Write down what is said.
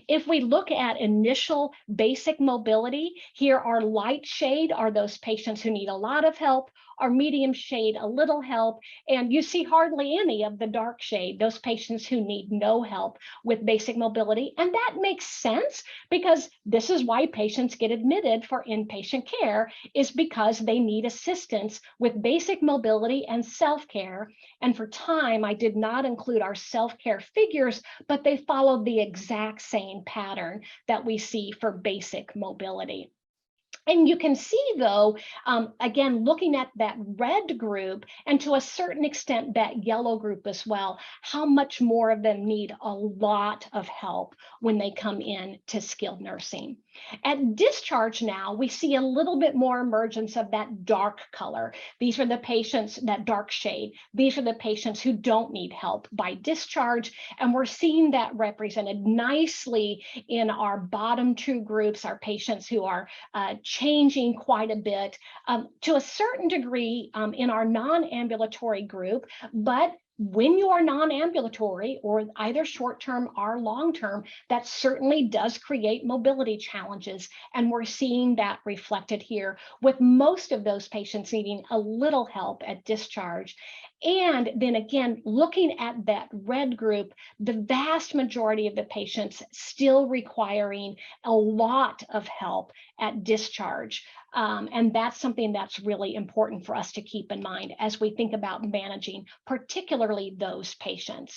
If we look at initial basic mobility, here our light shade are those patients who need a lot of help, our medium shade, a little help, and you see hardly any of the dark shade, those patients who need no help with basic mobility. And that makes sense because this is why patients get admitted for inpatient care, is because they need assistance with basic mobility and self-care. And for time, I did not include our self-care figures, but they followed the exact same pattern that we see for basic mobility. And you can see, though, again, looking at that red group and to a certain extent that yellow group as well, how much more of them need a lot of help when they come in to skilled nursing. At discharge now, we see a little bit more emergence of that dark color. These are the patients, that dark shade. These are the patients who don't need help by discharge. And we're seeing that represented nicely in our bottom two groups, our patients who are changing quite a bit to a certain degree in our non-ambulatory group, but when you are non-ambulatory or either short-term or long-term, that certainly does create mobility challenges. And we're seeing that reflected here with most of those patients needing a little help at discharge. And then again, looking at that red group, the vast majority of the patients still requiring a lot of help at discharge. And that's something that's really important for us to keep in mind as we think about managing, particularly those patients.